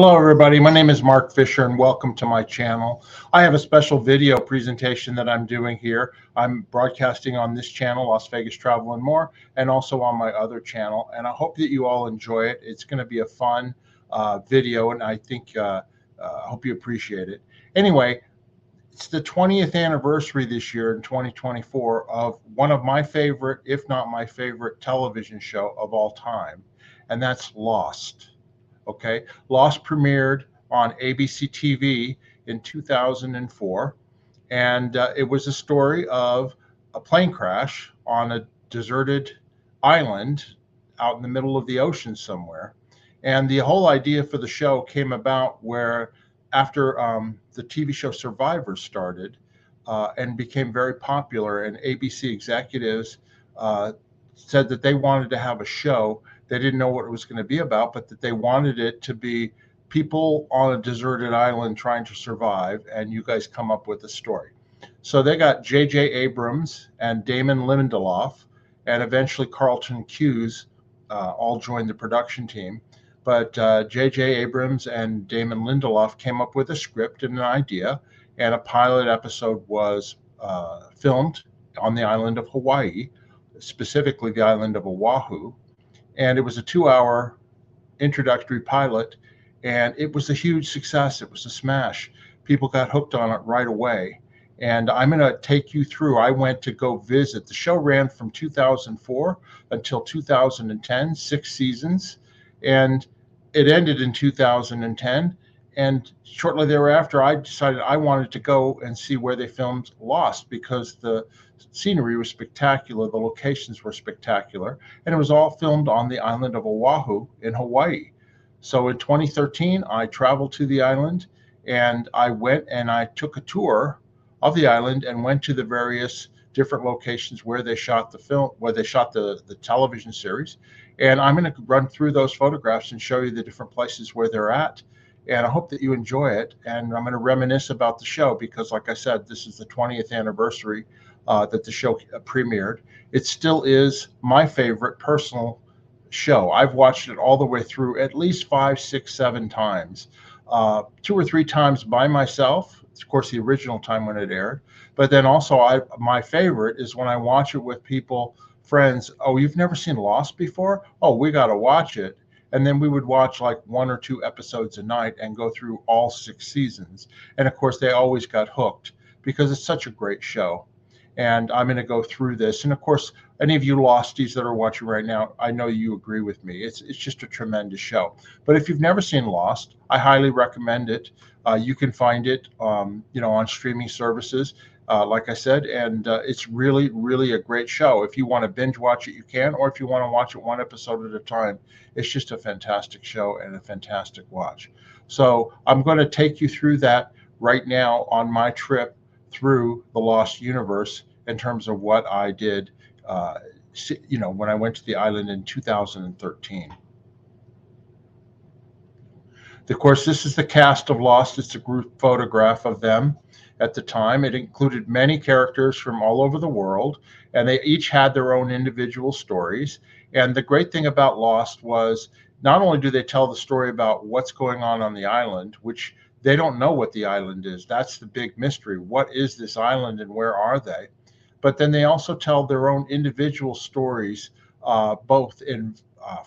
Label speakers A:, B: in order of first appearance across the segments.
A: Hello, everybody. My name is Mark Fisher, and welcome to my channel. I have a special video presentation that I'm doing here. I'm broadcasting on this channel, Las Vegas Travel and More, and also on my other channel. And I hope that you all enjoy it. It's going to be a fun video, and I hope you appreciate it. Anyway, it's the 20th anniversary this year in 2024 of one of my favorite, if not my favorite, television show of all time, and that's Lost. Okay, Lost premiered on ABC TV in 2004, and it was a story of a plane crash on a deserted island out in the middle of the ocean somewhere. And the whole idea for the show came about where after the TV show Survivor started and became very popular, and ABC executives said that they wanted to have a show. They didn't know what it was going to be about, but that they wanted it to be people on a deserted island trying to survive, and you guys come up with a story. So they got J.J. Abrams and Damon Lindelof, and eventually Carlton Cuse all joined the production team. But J.J. Abrams and Damon Lindelof came up with a script and an idea, and a pilot episode was filmed on the island of Hawaii, specifically the island of Oahu. And it was a 2-hour introductory pilot, and it was a huge success. It was a smash. People got hooked on it right away. And I'm going to take you through. I went to go visit. The show ran from 2004 until 2010, 6 seasons, and it ended in 2010. And shortly thereafter, I decided I wanted to go and see where they filmed Lost, because the scenery was spectacular, the locations were spectacular, and it was all filmed on the island of Oahu in Hawaii. So in 2013, I traveled to the island, and I went and I took a tour of the island and went to the various different locations where they shot the film, where they shot the television series. And I'm going to run through those photographs and show you the different places where they're at. And I hope that you enjoy it. And I'm going to reminisce about the show because, like I said, this is the 20th anniversary that the show premiered. It still is my favorite personal show. I've watched it all the way through at least 5, 6, 7 times, 2 or 3 times by myself. Of course, the original time when it aired. But then also, my favorite is when I watch it with people, friends. Oh, you've never seen Lost before? Oh, we got to watch it. And then we would watch like 1 or 2 episodes a night and go through all 6 seasons. And of course, they always got hooked because it's such a great show. And I'm going to go through this. And of course, any of you Losties that are watching right now, I know you agree with me. It's just a tremendous show. But if you've never seen Lost, I highly recommend it. You can find it, on streaming services, like I said, and it's really, really a great show. If you want to binge watch it, you can, or if you want to watch it 1 episode at a time, it's just a fantastic show and a fantastic watch. So I'm going to take you through that right now on my trip through the Lost universe in terms of what I did, when I went to the island in 2013. Of course, this is the cast of Lost. It's a group photograph of them at the time. It included many characters from all over the world, and they each had their own individual stories. And the great thing about Lost was not only do they tell the story about what's going on the island, which they don't know what the island is. That's the big mystery. What is this island and where are they? But then they also tell their own individual stories, both in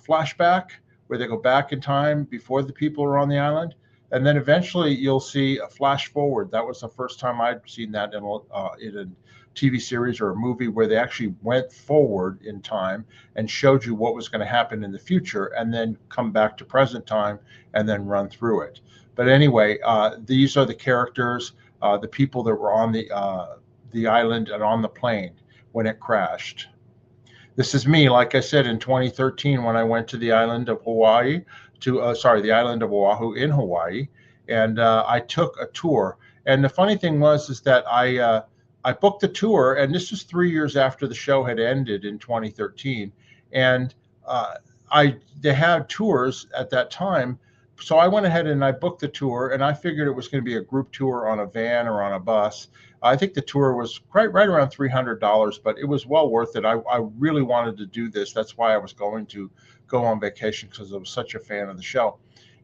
A: flashback, where they go back in time before the people are on the island. And then eventually you'll see a flash forward. That was the first time I'd seen that in a TV series or a movie, where they actually went forward in time and showed you what was going to happen in the future, and then come back to present time and then run through it. But anyway, these are the characters, the people that were on the island and on the plane when it crashed. This is me, like I said, in 2013 when I went to the island of Hawaii, the island of Oahu in Hawaii, and I took a tour. And the funny thing is that I booked the tour, and this was 3 years after the show had ended in 2013, and they had tours at that time. So I went ahead and I booked the tour, and I figured it was going to be a group tour on a van or on a bus. I think the tour was right around $300, but it was well worth it. I really wanted to do this. That's why I was going to go on vacation, because I was such a fan of the show.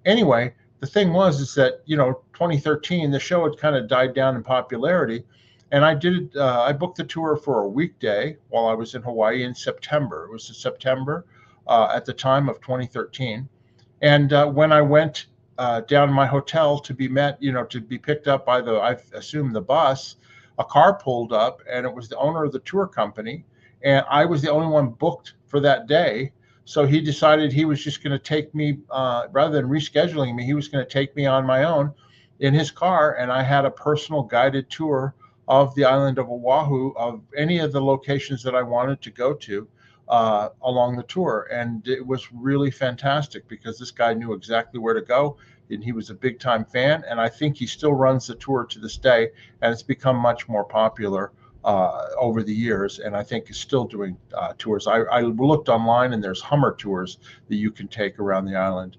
A: Anyway, the thing was is that 2013 the show had kind of died down in popularity, and I booked the tour for a weekday while I was in Hawaii in September. It was in September at the time of 2013. And when I went down to my hotel to be to be picked up by I assume the bus, a car pulled up, and it was the owner of the tour company, and I was the only one booked for that day. So he decided he was just going to take me, rather than rescheduling me, he was going to take me on my own in his car, and I had a personal guided tour of the island of Oahu, of any of the locations that I wanted to go to along the tour. And it was really fantastic because this guy knew exactly where to go, and he was a big time fan. And I think he still runs the tour to this day, and it's become much more popular over the years. And I think is still doing tours. I looked online, and there's Hummer tours that you can take around the island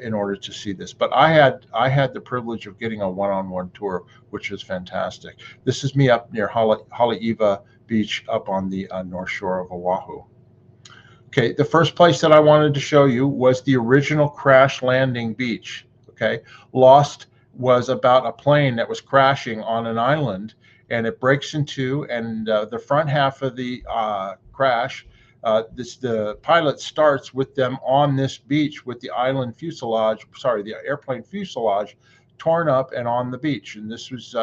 A: in order to see this. But I had the privilege of getting a one-on-one tour, which was fantastic. This is me up near Haleiwa Beach up on the north shore of Oahu. Okay, the first place that I wanted to show you was the original crash landing beach. Okay, Lost was about a plane that was crashing on an island, and it breaks in two, and the front half of the crash, the pilot starts with them on this beach with the the airplane fuselage torn up and on the beach. And this was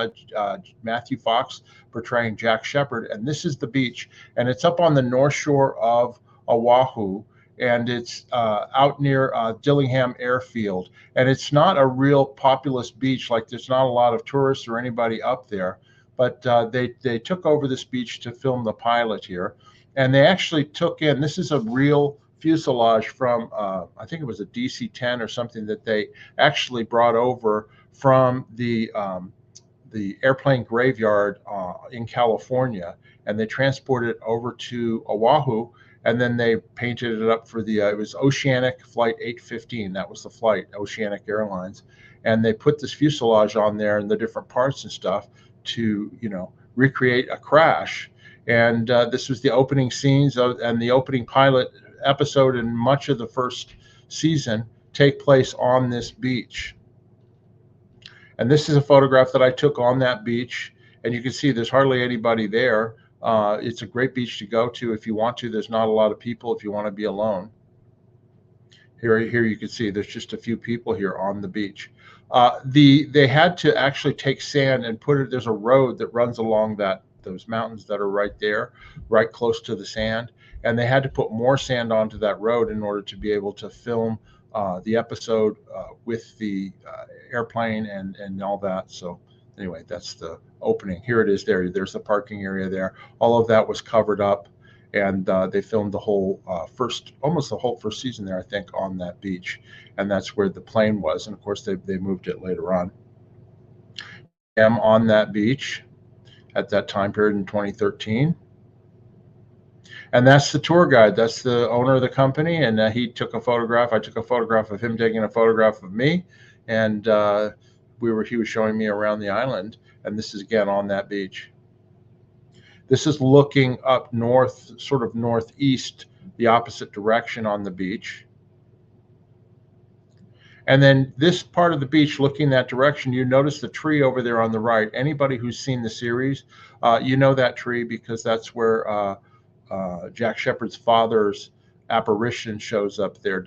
A: Matthew Fox portraying Jack Shepherd, and this is the beach, and it's up on the north shore of Oahu, and it's out near Dillingham Airfield. And it's not a real populous beach, like there's not a lot of tourists or anybody up there, but they took over this beach to film the pilot here. And they actually took in, this is a real fuselage from, I think it was a DC-10 or something that they actually brought over from the airplane graveyard in California, and they transported it over to Oahu, and then they painted it up for it was Oceanic Flight 815. That was the flight, Oceanic Airlines. And they put this fuselage on there and the different parts and stuff to, recreate a crash. And this was the opening scenes and the opening pilot episode, and much of the first season take place on this beach. And this is a photograph that I took on that beach, and you can see there's hardly anybody there. It's a great beach to go to if you want to. There's not a lot of people if you want to be alone. Here you can see there's just a few people here on the beach. They had to actually take sand and put it. There's a road that runs along those mountains that are right there, right close to the sand, and they had to put more sand onto that road in order to be able to film the episode with the airplane and all that. So anyway, that's the opening. Here it is. There's the parking area there. All of that was covered up, and they filmed the whole almost the whole first season there, I think, on that beach. And that's where the plane was. And of course, they moved it later on. I'm on that beach at that time period in 2013. And that's the tour guide. That's the owner of the company. And he took a photograph. I took a photograph of him taking a photograph of me. And he was showing me around the island. And this is again on that beach. This is looking up north, sort of northeast, the opposite direction on the beach. And then this part of the beach, looking that direction, you notice the tree over there on the right. Anybody who's seen the series, you know that tree because that's where Jack Shepherd's father's apparition shows up there.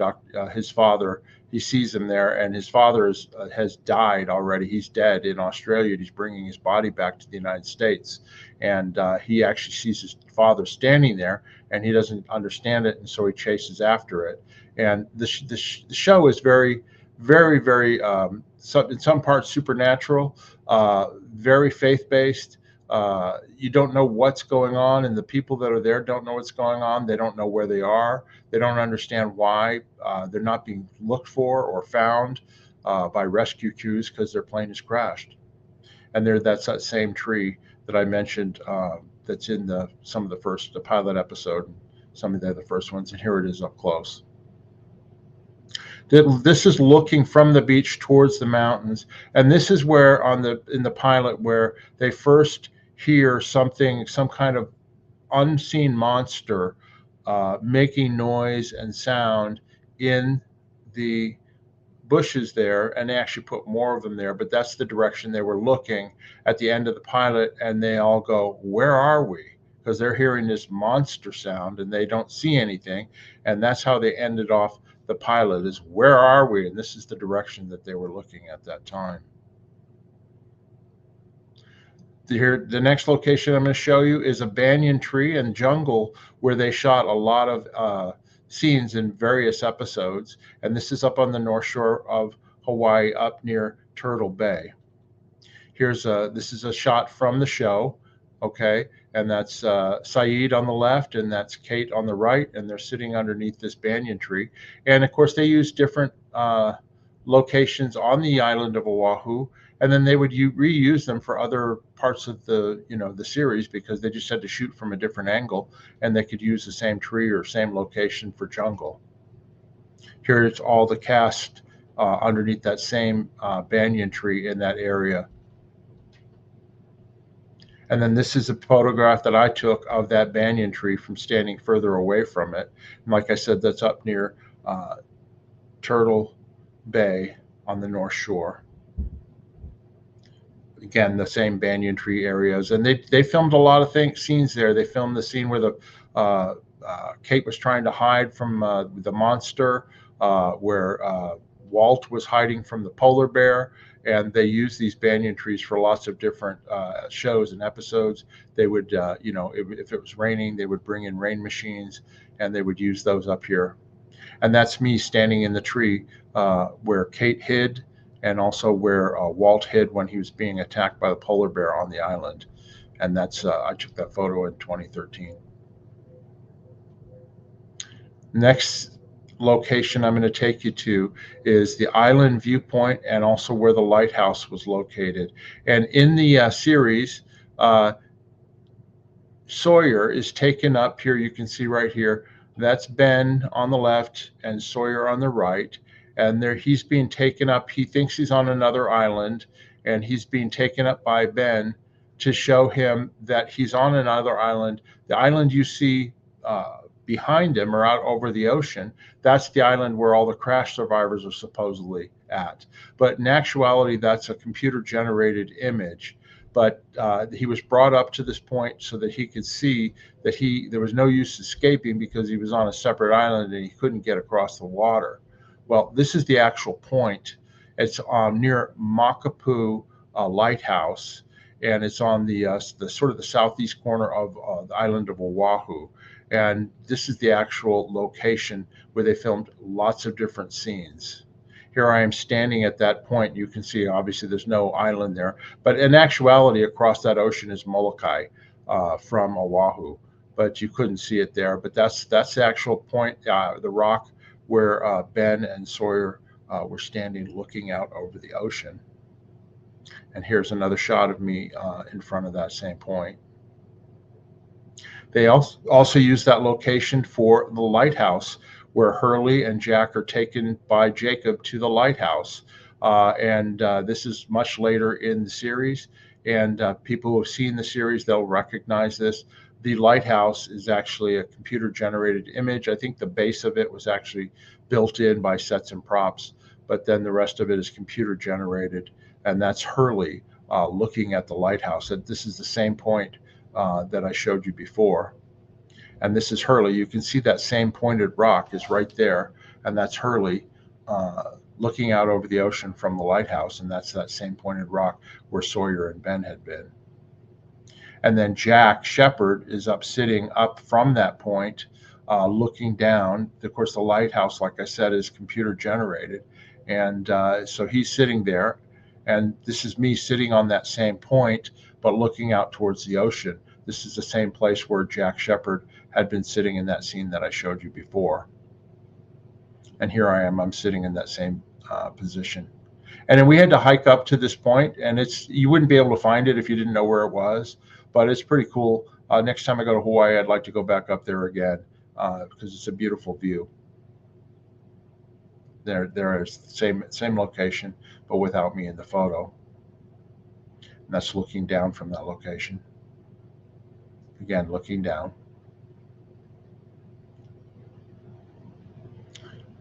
A: His father, he sees him there, and his father has died already. He's dead in Australia, and he's bringing his body back to the United States. And he actually sees his father standing there, and he doesn't understand it, and so he chases after it. And the show is very, very, very, in some parts supernatural, very faith-based. You don't know what's going on, and the people that are there don't know what's going on. They don't know where they are. They don't understand why they're not being looked for or found by rescue crews because their plane has crashed. And that's that same tree that I mentioned that's in some of the pilot episode, some of the first ones, and here it is up close. This is looking from the beach towards the mountains, and this is where in the pilot where they first hear some kind of unseen monster making noise and sound in the bushes there, and they actually put more of them there, but that's the direction they were looking at the end of the pilot, and they all go, "Where are we?" Because they're hearing this monster sound and they don't see anything, and that's how they ended off the pilot, is where are we? And this is the direction that they were looking at that time. Here, the next location I'm going to show you is a banyan tree and jungle where they shot a lot of scenes in various episodes. And this is up on the north shore of Hawaii, up near Turtle Bay. This is a shot from the show, okay? And that's Saeed on the left, and that's Kate on the right, and they're sitting underneath this banyan tree. And of course, they use different locations on the island of Oahu, and then they would reuse them for other parts of the the series, because they just had to shoot from a different angle, and they could use the same tree or same location for jungle. Here it's all the cast underneath that same banyan tree in that area. And then this is a photograph that I took of that banyan tree from standing further away from it. And like I said, that's up near Turtle Bay on the North Shore. Again, the same banyan tree areas. And they filmed a lot of scenes there. They filmed the scene where Kate was trying to hide from the monster, where Walt was hiding from the polar bear. And they used these banyan trees for lots of different shows and episodes. They would, if it was raining, they would bring in rain machines, and they would use those up here. And that's me standing in the tree where Kate hid, and also where Walt hid when he was being attacked by the polar bear on the island. And that's I took that photo in 2013. Next location I'm going to take you to is the island viewpoint, and also where the lighthouse was located. And in the series, Sawyer is taken up here. You can see right here, that's Ben on the left and Sawyer on the right. And there he's being taken up. He thinks he's on another island, and he's being taken up by Ben to show him that he's on another island. The island you see behind him, or out over the ocean, that's the island where all the crash survivors are supposedly at. But in actuality, that's a computer generated image. But he was brought up to this point so that he could see that there was no use escaping, because he was on a separate island and he couldn't get across the water. Well, this is the actual point. It's near Makapu Lighthouse, and it's on the sort of the southeast corner of the island of Oahu. And this is the actual location where they filmed lots of different scenes. Here I am standing at that point. You can see, obviously, there's no island there. But in actuality, across that ocean is Molokai from Oahu. But you couldn't see it there. But that's the actual point, the rock where Ben and Sawyer were standing looking out over the ocean. And here's another shot of me in front of that same point. They also use that location for the lighthouse, where Hurley and Jack are taken by Jacob to the lighthouse. And this is much later in the series. And people who have seen the series, they'll recognize this. The lighthouse is actually a computer-generated image. I think the base of it was actually built in by sets and props, but then the rest of it is computer-generated. And that's Hurley looking at the lighthouse. And this is the same point that I showed you before. And this is Hurley. You can see that same pointed rock is right there, and that's Hurley looking out over the ocean from the lighthouse, and that's that same pointed rock where Sawyer and Ben had been. And then Jack Shepherd is sitting up from that point, looking down. Of course, the lighthouse, like I said, is computer generated, and so he's sitting there, and this is me sitting on that same point, but looking out towards the ocean. This is the same place where Jack Shepherd had been sitting in that scene that I showed you before. And here I am, I'm sitting in that same position. And then we had to hike up to this point, and you wouldn't be able to find it if you didn't know where it was, but it's pretty cool. Next time I go to Hawaii, I'd like to go back up there again because it's a beautiful view. There is the same location, but without me in the photo. And that's looking down from that location. Again, looking down.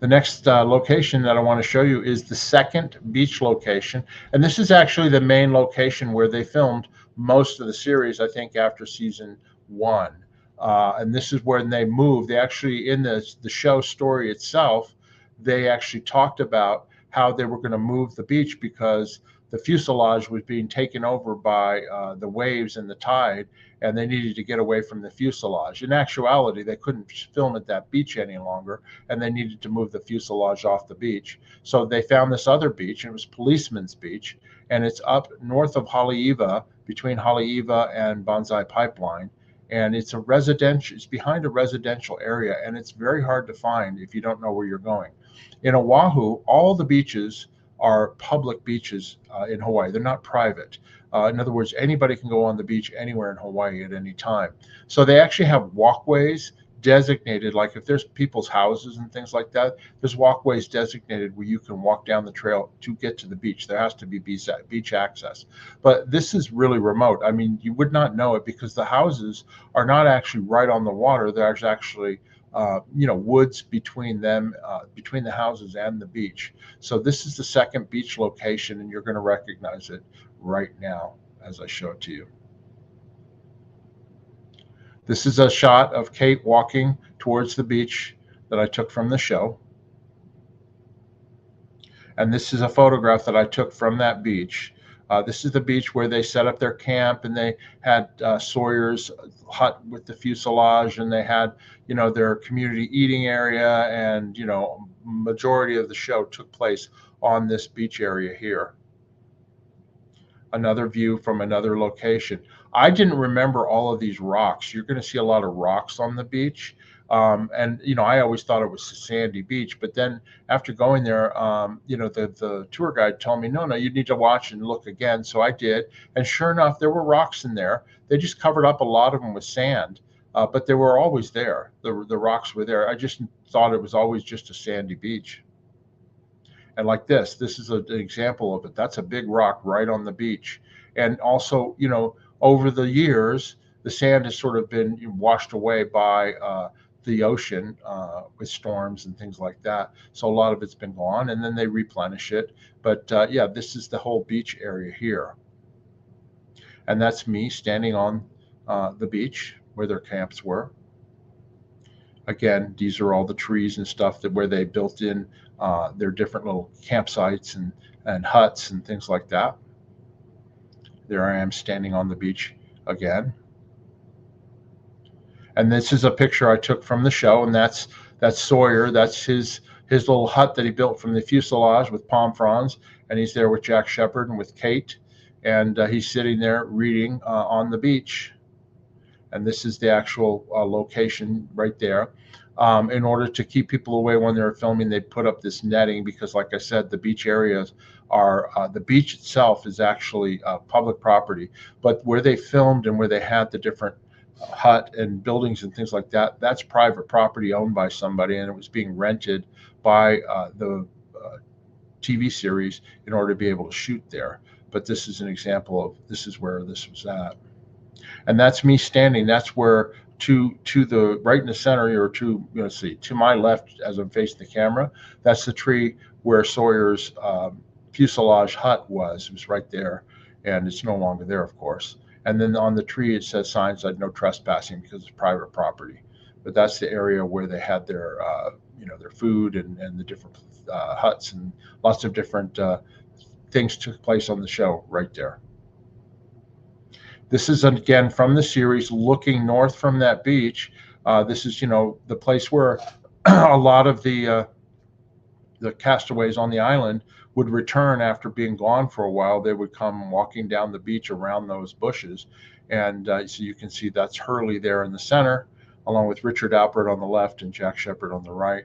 A: The next location that I want to show you is the second beach location. And this is actually the main location where they filmed most of the series, I think, after season one. And this is when they moved. They actually, in the show story itself, they actually talked about how they were going to move the beach because the fuselage was being taken over by the waves and the tide, and they needed to get away from the fuselage. In actuality, they couldn't film at that beach any longer, and they needed to move the fuselage off the beach. So they found this other beach, and it was Policeman's Beach, and it's up north of Haleiwa, between Haleiwa and Banzai Pipeline. And it's it's behind a residential area, and it's very hard to find if you don't know where you're going. In Oahu, all the beaches are public beaches in Hawaii. They're not private. In other words, anybody can go on the beach anywhere in Hawaii at any time. So they actually have walkways designated, like if there's people's houses and things like that, there's walkways designated where you can walk down the trail to get to the beach. There has to be beach access. But this is really remote. I mean, you would not know it because the houses are not actually right on the water. There's actually woods between them, between the houses and the beach. So this is the second beach location, and you're going to recognize it right now as I show it to you. This is a shot of Kate walking towards the beach that I took from the show. And this is a photograph that I took from that beach. This is the beach where they set up their camp, and they had Sawyer's hut with the fuselage, and they had, their community eating area, and, majority of the show took place on this beach area here. Another view from another location. I didn't remember all of these rocks. You're going to see a lot of rocks on the beach. And I always thought it was a sandy beach, but then after going there, the tour guide told me, no, you need to watch and look again. So I did. And sure enough, there were rocks in there. They just covered up a lot of them with sand, but they were always there. The rocks were there. I just thought it was always just a sandy beach. And like this is an example of it. That's a big rock right on the beach. And also, over the years, the sand has sort of been washed away by the ocean with storms and things like that. So a lot of it's been gone, and then they replenish it. But this is the whole beach area here. And that's me standing on the beach where their camps were. Again, these are all the trees and stuff where they built in their different little campsites and huts and things like that. There I am standing on the beach again. And this is a picture I took from the show, and that's Sawyer. That's his little hut that he built from the fuselage with palm fronds, and he's there with Jack Shepherd and with Kate, and he's sitting there reading on the beach. And this is the actual location right there. In order to keep people away when they're filming, they put up this netting because, like I said, the beach areas are the beach itself is actually public property, but where they filmed and where they had the different hut and buildings and things like that, that's private property owned by somebody, and it was being rented by the TV series in order to be able to shoot there. But this is an example of this is where this was at. And that's me standing. That's where to the right in the center, or to my left as I'm facing the camera, that's the tree where Sawyer's fuselage hut was. It was right there, and it's no longer there, of course. And then on the tree it says signs like no trespassing because it's private property. But that's the area where they had their their food and the different huts, and lots of different things took place on the show right there. This is, again, from the series, looking north from that beach. This is, the place where a lot of the castaways on the island would return after being gone for a while. They would come walking down the beach around those bushes. And so you can see that's Hurley there in the center, along with Richard Alpert on the left and Jack Shepherd on the right.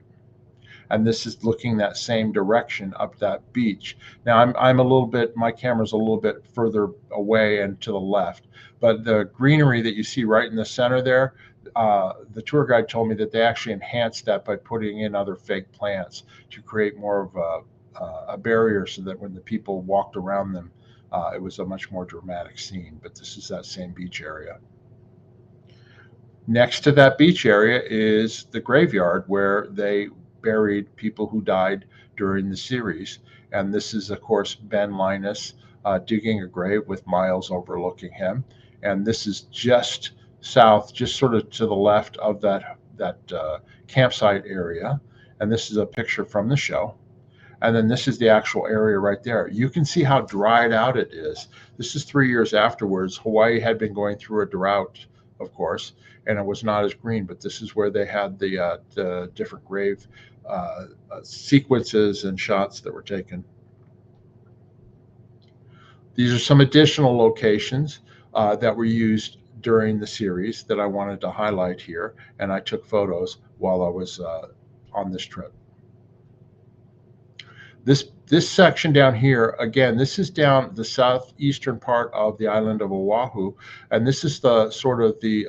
A: And this is looking that same direction up that beach. Now I'm a little bit, my camera's a little bit further away and to the left, but the greenery that you see right in the center there, the tour guide told me that they actually enhanced that by putting in other fake plants to create more of a barrier, so that when the people walked around them, it was a much more dramatic scene. But this is that same beach area. Next to that beach area is the graveyard where they buried people who died during the series. And this is, of course, Ben Linus digging a grave with Miles overlooking him. And this is just south, just sort of to the left of that campsite area. And this is a picture from the show. And then this is the actual area right there. You can see how dried out it is. This is 3 years afterwards. Hawaii had been going through a drought, of course, and it was not as green, but this is where they had the different grave sequences and shots that were taken. These are some additional locations that were used during the series that I wanted to highlight here, and I took photos while I was on this trip. This section down here, again, this is down the southeastern part of the island of Oahu, and this is the sort of the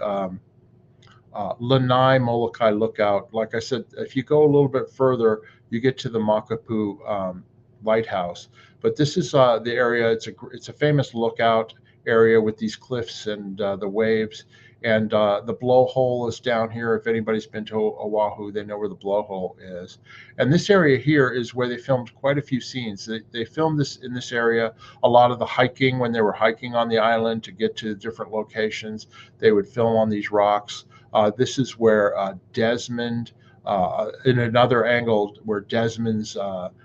A: Lanai Molokai lookout. Like I said, if you go a little bit further, you get to the Makapu lighthouse. But this is the area. It's a famous lookout area with these cliffs and the waves. And the blowhole is down here. If anybody's been to Oahu, they know where the blowhole is. And this area here is where they filmed quite a few scenes. They filmed this in this area. A lot of the hiking, when they were hiking on the island to get to different locations, they would film on these rocks. This is where Desmond, in another angle, where Desmond's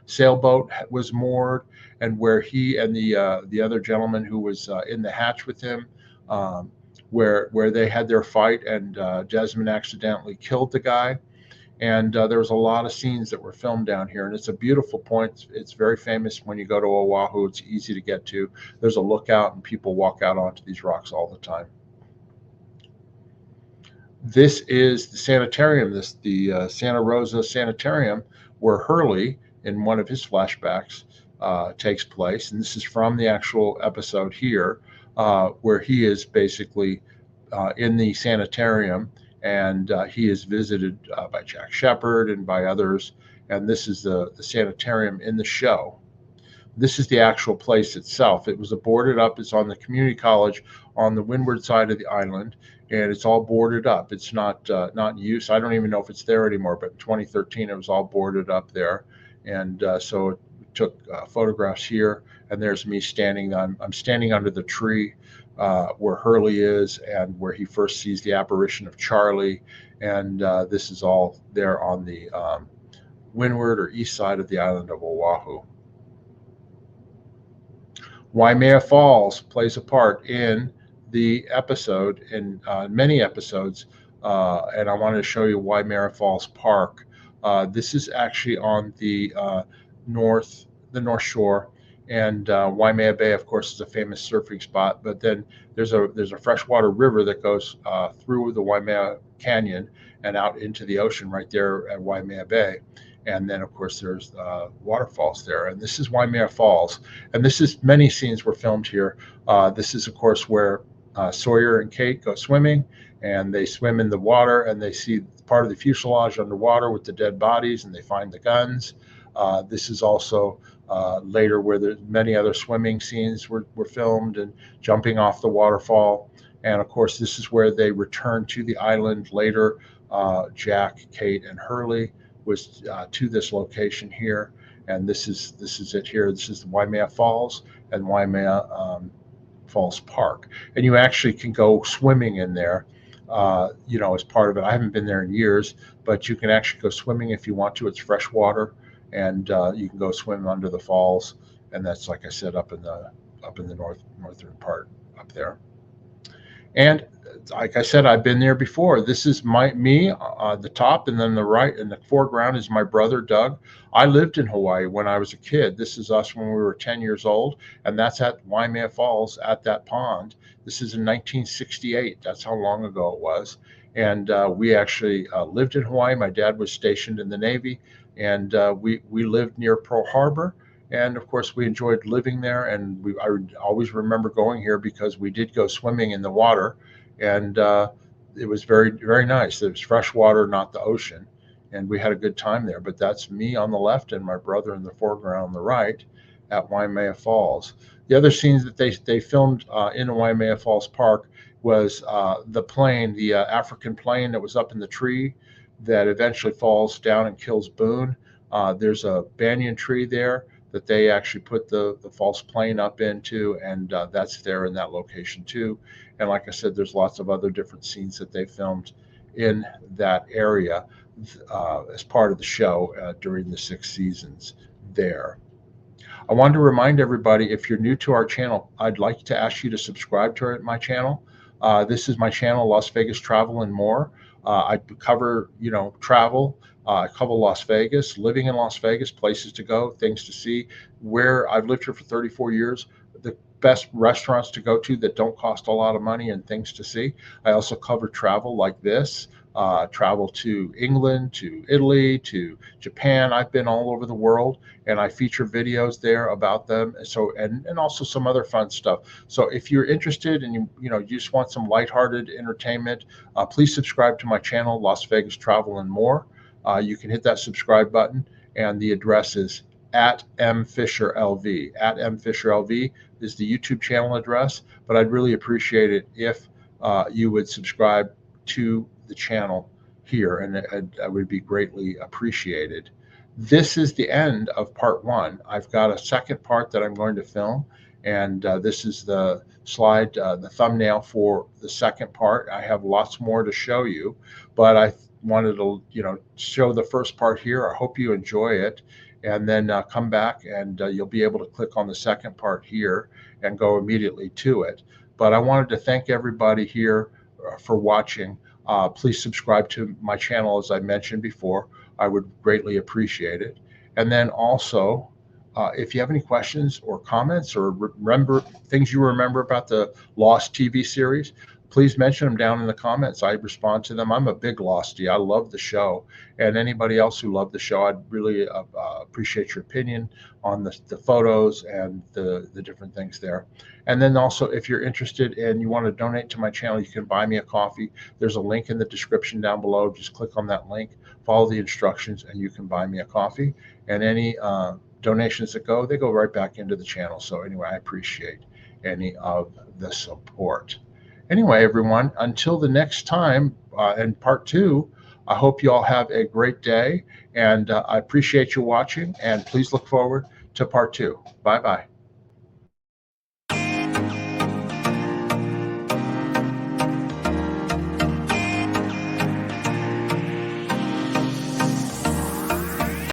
A: sailboat was moored, and where he and the other gentleman who was in the hatch with him, where they had their fight, and Desmond accidentally killed the guy. And there was a lot of scenes that were filmed down here, and it's a beautiful point. It's very famous when you go to Oahu. It's easy to get to. There's a lookout, and people walk out onto these rocks all the time. This is the sanitarium, the Santa Rosa Sanitarium, where Hurley, in one of his flashbacks, takes place. And this is from the actual episode here, where he is basically in the sanitarium, and he is visited by Jack Shepherd and by others. And this is the sanitarium in the show. This is the actual place itself. It was boarded up. It's on the community college on the windward side of the island, and it's all boarded up. It's not in use. I don't even know if it's there anymore, but in 2013 it was all boarded up there. And so it took photographs here, and there's me standing. I'm standing under the tree where Hurley is, and where he first sees the apparition of Charlie. And this is all there on the windward or east side of the island of Oahu. Waimea Falls plays a part in the episode, in many episodes, and I wanted to show you Waimea Falls Park. This is actually on the north shore, and Waimea Bay, of course, is a famous surfing spot. But then there's a freshwater river that goes through the Waimea Canyon and out into the ocean right there at Waimea Bay. And then, of course, there's waterfalls there. And this is Waimea Falls. And many scenes were filmed here. This is, of course, where Sawyer and Kate go swimming, and they swim in the water, and they see part of the fuselage underwater with the dead bodies, and they find the guns. This is also later where many other swimming scenes were filmed, and jumping off the waterfall. And, of course, this is where they return to the island later. Jack, Kate, and Hurley was to this location here, and this is it here. This is the Waimea Falls and Waimea Falls Park, and you actually can go swimming in there, as part of it. I haven't been there in years, but you can actually go swimming if you want to. It's fresh water, and you can go swim under the falls, and that's, like I said, up in the northern part up there. And like I said, I've been there before. This is me, the top, and then the right in the foreground is my brother, Doug. I lived in Hawaii when I was a kid. This is us when we were 10 years old, and that's at Waimea Falls at that pond. This is in 1968. That's how long ago it was. And we actually lived in Hawaii. My dad was stationed in the Navy, and we lived near Pearl Harbor. And of course, we enjoyed living there, and I always remember going here because we did go swimming in the water, and it was very, very nice. It was fresh water, not the ocean, and we had a good time there. But that's me on the left and my brother in the foreground on the right at Waimea Falls. The other scenes that they filmed in Waimea Falls Park was the plane, the African plane that was up in the tree. that eventually falls down and kills Boone. There's a banyan tree there that they actually put the false plane up into, and that's there in that location too. And like I said, there's lots of other different scenes that they filmed in that area as part of the show during the 6 seasons there. I wanted to remind everybody, if you're new to our channel, I'd like to ask you to subscribe to my channel. This is my channel, Las Vegas Travel and More. I cover, travel. I cover Las Vegas, living in Las Vegas, places to go, things to see. Where I've lived here for 34 years, the best restaurants to go to that don't cost a lot of money, and things to see. I also cover travel like this. Travel to England, to Italy, to Japan. I've been all over the world, and I feature videos there about them. So, and also some other fun stuff. So if you're interested and you just want some lighthearted entertainment, please subscribe to my channel, Las Vegas Travel and More. You can hit that subscribe button, and the address is at @mfisherlv. At @mfisherlv is the YouTube channel address, but I'd really appreciate it if you would subscribe to the channel here, and I would be greatly appreciated. This is the end of part 1. I've got a second part that I'm going to film, and this is the slide, the thumbnail for the second part. I have lots more to show you, but I wanted to, show the first part here. I hope you enjoy it, and then come back, and you'll be able to click on the second part here and go immediately to it. But I wanted to thank everybody here for watching. Please subscribe to my channel, as I mentioned before. I would greatly appreciate it. And then also, if you have any questions or comments, or remember things you remember about the Lost TV series, please mention them down in the comments. I respond to them. I'm a big Lostie. I love the show. And anybody else who loved the show, I'd really appreciate your opinion on the photos and the different things there. And then also, if you're interested and you want to donate to my channel, you can buy me a coffee. There's a link in the description down below. Just click on that link, follow the instructions, and you can buy me a coffee. And any donations that they go right back into the channel. So anyway, I appreciate any of the support. Anyway, everyone, until the next time in part 2, I hope you all have a great day, and I appreciate you watching, and please look forward to part 2. Bye-bye.